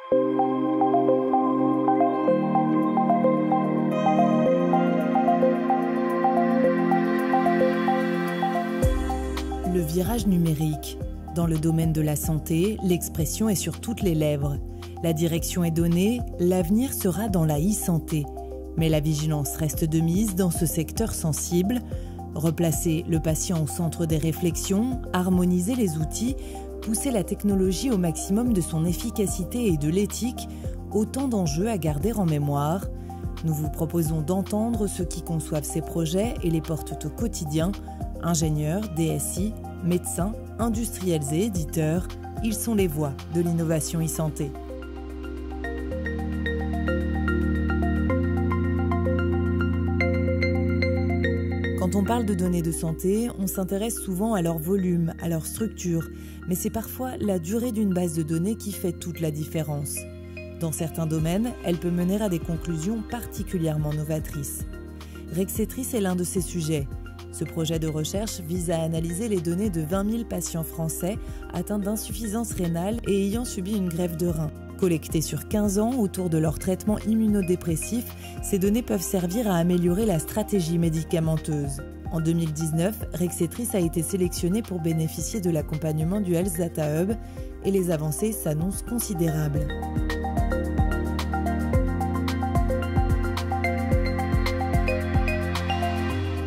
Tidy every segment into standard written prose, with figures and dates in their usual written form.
Le virage numérique. Dans le domaine de la santé, l'expression est sur toutes les lèvres. La direction est donnée, l'avenir sera dans la e-santé. Mais la vigilance reste de mise dans ce secteur sensible. Replacer le patient au centre des réflexions, harmoniser les outils, pousser la technologie au maximum de son efficacité et de l'éthique, autant d'enjeux à garder en mémoire. Nous vous proposons d'entendre ceux qui conçoivent ces projets et les portent au quotidien. Ingénieurs, DSI, médecins, industriels et éditeurs, ils sont les voix de l'innovation e-santé. Quand on parle de données de santé, on s'intéresse souvent à leur volume, à leur structure, mais c'est parfois la durée d'une base de données qui fait toute la différence. Dans certains domaines, elle peut mener à des conclusions particulièrement novatrices. Rexetris est l'un de ces sujets. Ce projet de recherche vise à analyser les données de 20 000 patients français atteints d'insuffisance rénale et ayant subi une greffe de rein. Collectées sur 15 ans autour de leur traitement immunodépressif, ces données peuvent servir à améliorer la stratégie médicamenteuse. En 2019, Rexetris a été sélectionné pour bénéficier de l'accompagnement du Health Data Hub et les avancées s'annoncent considérables.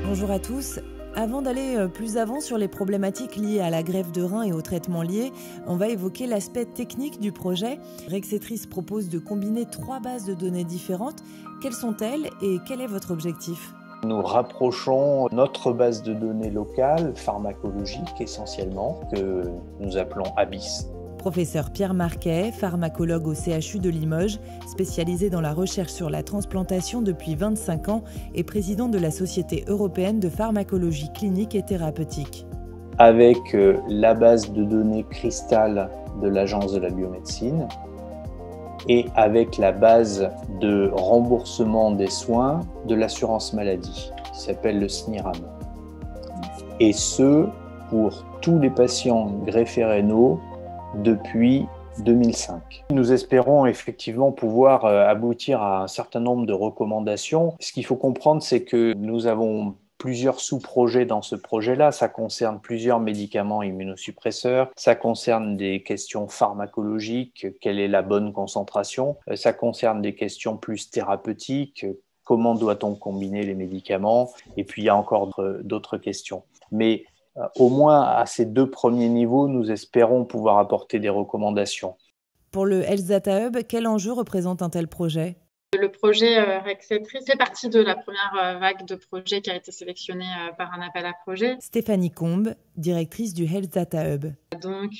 Bonjour à tous. Avant d'aller plus avant sur les problématiques liées à la greffe de rein et aux traitements liés, on va évoquer l'aspect technique du projet. Rexetris propose de combiner 3 bases de données différentes. Quelles sont-elles et quel est votre objectif ? Nous rapprochons notre base de données locale, pharmacologique essentiellement, que nous appelons ABIS. Professeur Pierre Marquet, pharmacologue au CHU de Limoges, spécialisé dans la recherche sur la transplantation depuis 25 ans et président de la Société européenne de pharmacologie clinique et thérapeutique. Avec la base de données Crystal de l'Agence de la biomédecine et avec la base de remboursement des soins de l'assurance maladie, qui s'appelle le SNIRAM. Et ce, pour tous les patients greffés rénaux depuis 2005. Nous espérons effectivement pouvoir aboutir à un certain nombre de recommandations. Ce qu'il faut comprendre, c'est que nous avons plusieurs sous-projets dans ce projet-là. Ça concerne plusieurs médicaments immunosuppresseurs, ça concerne des questions pharmacologiques, quelle est la bonne concentration, ça concerne des questions plus thérapeutiques, comment doit-on combiner les médicaments, et puis il y a encore d'autres questions. Mais au moins, à ces 2 premiers niveaux, nous espérons pouvoir apporter des recommandations. Pour le Health Data Hub, quel enjeu représente un tel projet ? Le projet Rexetris fait partie de la première vague de projets qui a été sélectionnée par un appel à projet. Stéphanie Combe, directrice du Health Data Hub. Donc,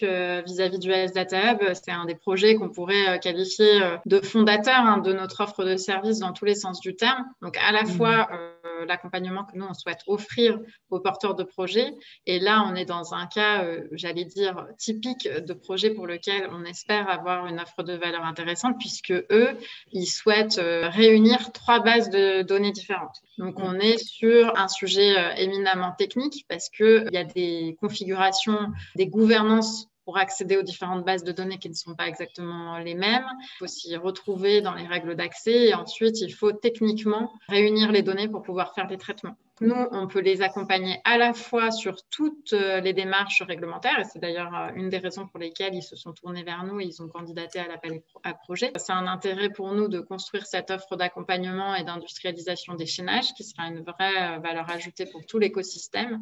vis-à-vis du Health Data Hub, c'est un des projets qu'on pourrait qualifier de fondateur de notre offre de services dans tous les sens du terme. Donc, à la fois l'accompagnement que nous, on souhaite offrir aux porteurs de projets. Et là, on est dans un cas, j'allais dire, typique de projet pour lequel on espère avoir une offre de valeur intéressante puisque eux, ils souhaitent réunir 3 bases de données différentes. Donc, on est sur un sujet éminemment technique parce qu'il y a des configurations, des gouvernances pour accéder aux différentes bases de données qui ne sont pas exactement les mêmes. Il faut s'y retrouver dans les règles d'accès et ensuite, il faut techniquement réunir les données pour pouvoir faire des traitements. Nous, on peut les accompagner à la fois sur toutes les démarches réglementaires et c'est d'ailleurs une des raisons pour lesquelles ils se sont tournés vers nous et ils ont candidaté à l'appel à projet. C'est un intérêt pour nous de construire cette offre d'accompagnement et d'industrialisation d'échénage qui sera une vraie valeur ajoutée pour tout l'écosystème.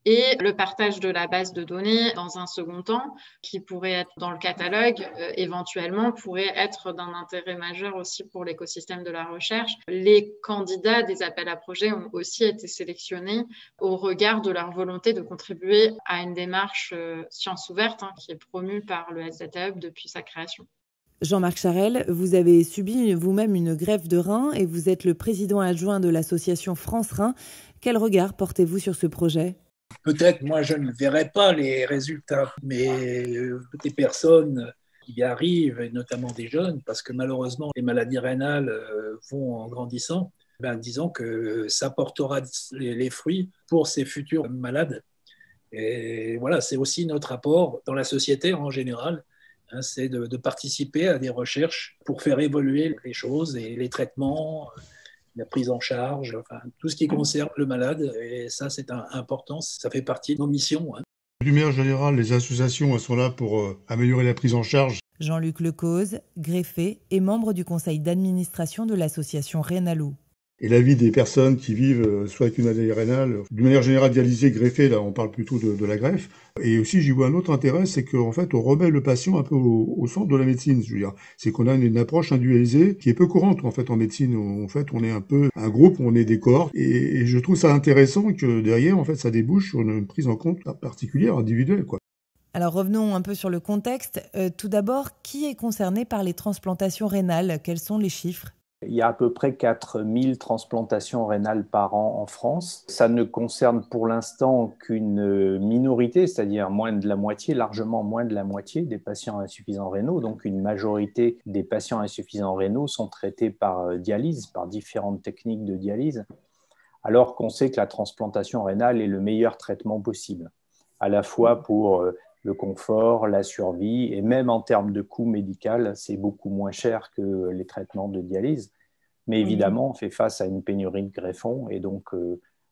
Et le partage de la base de données dans un second temps, qui pourrait être dans le catalogue, éventuellement pourrait être d'un intérêt majeur aussi pour l'écosystème de la recherche. Les candidats des appels à projets ont aussi été sélectionnés au regard de leur volonté de contribuer à une démarche science ouverte qui est promue par le Health Data Hub depuis sa création. Jean-Marc Charel, vous avez subi vous-même une greffe de rein et vous êtes le président adjoint de l'association France Rein. Quel regard portez-vous sur ce projet ? Peut-être, moi, je ne verrai pas les résultats, mais des personnes qui y arrivent, et notamment des jeunes, parce que malheureusement, les maladies rénales vont en grandissant, disons que ça portera les fruits pour ces futurs malades. Et voilà, c'est aussi notre apport dans la société en général, C'est de participer à des recherches pour faire évoluer les choses et les traitements, la prise en charge, enfin, tout ce qui concerne le malade. Et ça, c'est important, ça fait partie de nos missions. De manière générale, les associations elles sont là pour améliorer la prise en charge. Jean-Luc Lecause, greffé et membre du conseil d'administration de l'association Rénalou. Et la vie des personnes qui vivent soit avec une maladie rénale, d'une manière générale dialysée, greffée, là on parle plutôt de la greffe. Et aussi j'y vois un autre intérêt, c'est qu'en fait on remet le patient un peu au centre de la médecine. Je veux dire, c'est qu'on a une approche individualisée qui est peu courante en fait en médecine. En fait on est un peu un groupe, on est des cohortes. Et je trouve ça intéressant que derrière en fait ça débouche sur une prise en compte particulière, individuelle, quoi. Alors revenons un peu sur le contexte. Tout d'abord, qui est concerné par les transplantations rénales? Quels sont les chiffres? Il y a à peu près 4000 transplantations rénales par an en France. Ça ne concerne pour l'instant qu'une minorité, c'est-à-dire moins de la moitié, largement moins de la moitié des patients insuffisants rénaux. Donc une majorité des patients insuffisants rénaux sont traités par dialyse, par différentes techniques de dialyse, alors qu'on sait que la transplantation rénale est le meilleur traitement possible, à la fois pour le confort, la survie, et même en termes de coût médical, c'est beaucoup moins cher que les traitements de dialyse. Mais évidemment, on fait face à une pénurie de greffons, et donc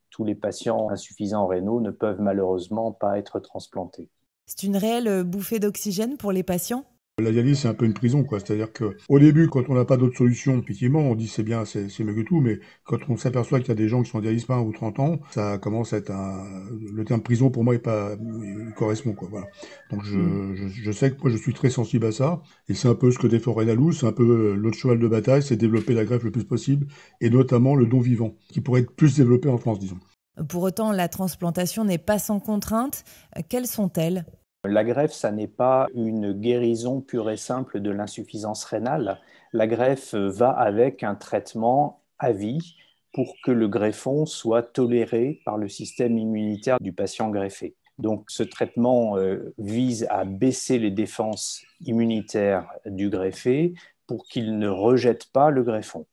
tous les patients insuffisants rénaux ne peuvent malheureusement pas être transplantés. C'est une réelle bouffée d'oxygène pour les patients? La dialyse, c'est un peu une prison, quoi. C'est-à-dire qu'au début, quand on n'a pas d'autre solution, effectivement, on dit c'est bien, c'est mieux que tout, mais quand on s'aperçoit qu'il y a des gens qui sont en dialyse 20 ou 30 ans, ça commence à être le terme prison, pour moi, il correspond, quoi. Voilà. Donc, je sais que moi, je suis très sensible à ça, et c'est un peu ce que défend Rénalou, c'est un peu l'autre cheval de bataille, c'est développer la greffe le plus possible, et notamment le don vivant, qui pourrait être plus développé en France, disons. Pour autant, la transplantation n'est pas sans contrainte. Quelles sont-elles? La greffe, ça n'est pas une guérison pure et simple de l'insuffisance rénale. La greffe va avec un traitement à vie pour que le greffon soit toléré par le système immunitaire du patient greffé. Donc ce traitement vise à baisser les défenses immunitaires du greffé pour qu'il ne rejette pas le greffon.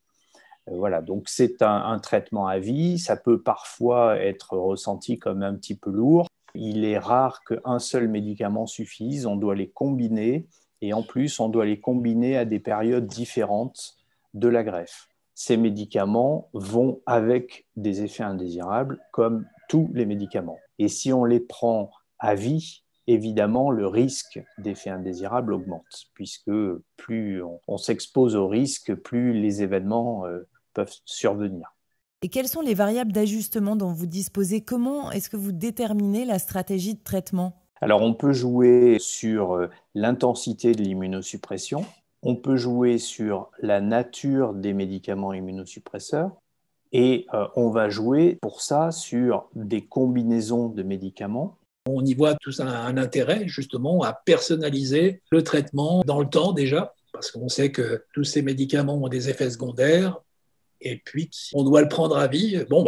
Voilà, donc c'est un traitement à vie. Ça peut parfois être ressenti comme un petit peu lourd. Il est rare qu'un seul médicament suffise, on doit les combiner et en plus on doit les combiner à des périodes différentes de la greffe. Ces médicaments vont avec des effets indésirables comme tous les médicaments. Et si on les prend à vie, évidemment le risque d'effets indésirables augmente puisque plus on s'expose au risque, plus les événements peuvent survenir. Et quelles sont les variables d'ajustement dont vous disposez? Comment est-ce que vous déterminez la stratégie de traitement? Alors, on peut jouer sur l'intensité de l'immunosuppression, on peut jouer sur la nature des médicaments immunosuppresseurs et on va jouer pour ça sur des combinaisons de médicaments. On y voit tous un intérêt justement à personnaliser le traitement dans le temps déjà, parce qu'on sait que tous ces médicaments ont des effets secondaires. Et puis, on doit le prendre à vie. Bon,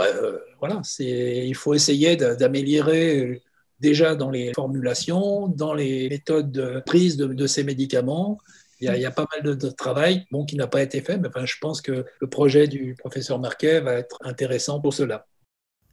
voilà, il faut essayer d'améliorer déjà dans les formulations, dans les méthodes de prise de ces médicaments. Il y a pas mal de travail qui n'a pas été fait, mais je pense que le projet du professeur Marquet va être intéressant pour cela.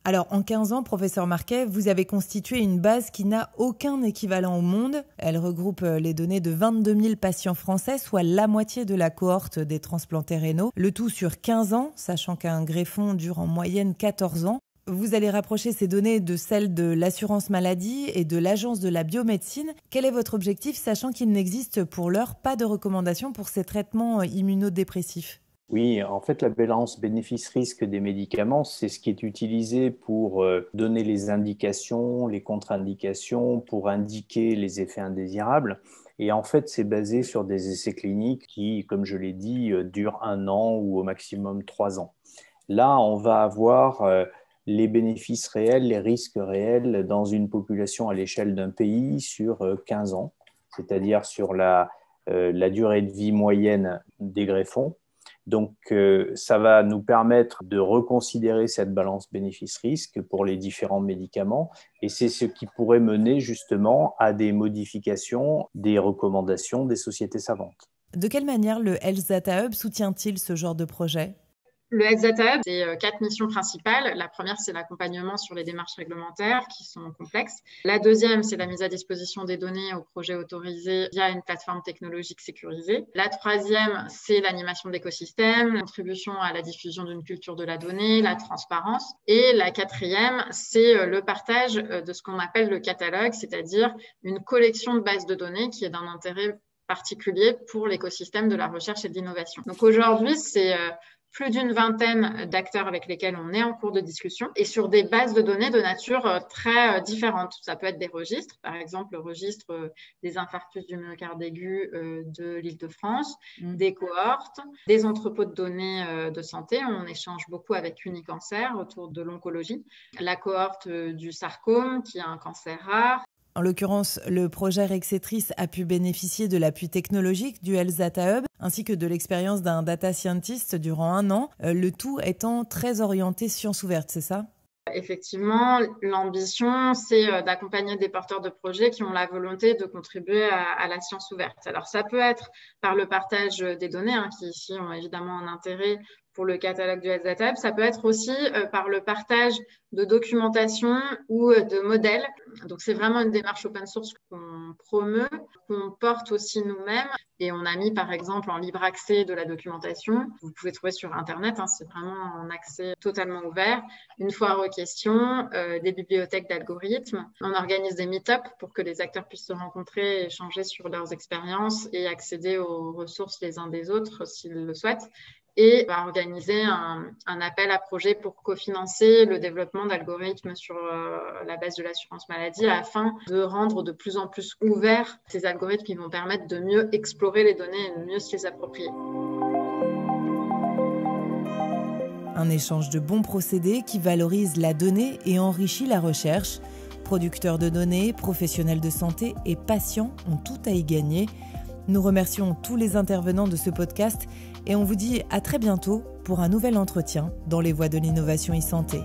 Alors, en 15 ans, professeur Marquet, vous avez constitué une base qui n'a aucun équivalent au monde. Elle regroupe les données de 22 000 patients français, soit la moitié de la cohorte des transplantés rénaux. Le tout sur 15 ans, sachant qu'un greffon dure en moyenne 14 ans. Vous allez rapprocher ces données de celles de l'assurance maladie et de l'agence de la biomédecine. Quel est votre objectif, sachant qu'il n'existe pour l'heure pas de recommandation pour ces traitements immunodépressifs ? Oui, en fait, la balance bénéfice-risque des médicaments, c'est ce qui est utilisé pour donner les indications, les contre-indications, pour indiquer les effets indésirables. Et en fait, c'est basé sur des essais cliniques qui, comme je l'ai dit, durent 1 an ou au maximum 3 ans. Là, on va avoir les bénéfices réels, les risques réels dans une population à l'échelle d'un pays sur 15 ans, c'est-à-dire sur la durée de vie moyenne des greffons. Donc, ça va nous permettre de reconsidérer cette balance bénéfice-risque pour les différents médicaments et c'est ce qui pourrait mener justement à des modifications des recommandations des sociétés savantes. De quelle manière le Health Data Hub soutient-il ce genre de projet ? Le Health Data Hub, c'est 4 missions principales. La première, c'est l'accompagnement sur les démarches réglementaires qui sont complexes. La deuxième, c'est la mise à disposition des données aux projets autorisés via une plateforme technologique sécurisée. La troisième, c'est l'animation de l'écosystème, la contribution à la diffusion d'une culture de la donnée, la transparence. Et la quatrième, c'est le partage de ce qu'on appelle le catalogue, c'est-à-dire une collection de bases de données qui est d'un intérêt particulier pour l'écosystème de la recherche et de l'innovation. Donc aujourd'hui, c'est plus d'une vingtaine d'acteurs avec lesquels on est en cours de discussion et sur des bases de données de nature très différentes. Ça peut être des registres, par exemple le registre des infarctus du myocarde aigu de l'Île-de-France, des cohortes, des entrepôts de données de santé. On échange beaucoup avec Unicancer autour de l'oncologie, la cohorte du sarcome qui est un cancer rare. En l'occurrence, le projet Rexetris a pu bénéficier de l'appui technologique du Health Data Hub ainsi que de l'expérience d'un data scientist durant 1 an, le tout étant très orienté sciences ouvertes, c'est ça ? Effectivement, l'ambition, c'est d'accompagner des porteurs de projets qui ont la volonté de contribuer à la science ouverte. Alors, ça peut être par le partage des données, qui ici ont évidemment un intérêt pour le catalogue du Health Data Hub. Ça peut être aussi par le partage de documentation ou de modèles. Donc, c'est vraiment une démarche open source qu'on promeut, qu'on porte aussi nous-mêmes. Et on a mis, par exemple, en libre accès de la documentation. Vous pouvez trouver sur Internet, c'est vraiment en accès totalement ouvert. Une foire aux questions, des bibliothèques d'algorithmes. On organise des meet-up pour que les acteurs puissent se rencontrer, échanger sur leurs expériences et accéder aux ressources les uns des autres s'ils le souhaitent. Et on va organiser un appel à projet pour cofinancer le développement d'algorithmes sur la base de l'assurance maladie afin de rendre de plus en plus ouverts ces algorithmes qui vont permettre de mieux explorer les données et de mieux se les approprier. Un échange de bons procédés qui valorise la donnée et enrichit la recherche. Producteurs de données, professionnels de santé et patients ont tout à y gagner. Nous remercions tous les intervenants de ce podcast et on vous dit à très bientôt pour un nouvel entretien dans les voies de l'innovation e-santé.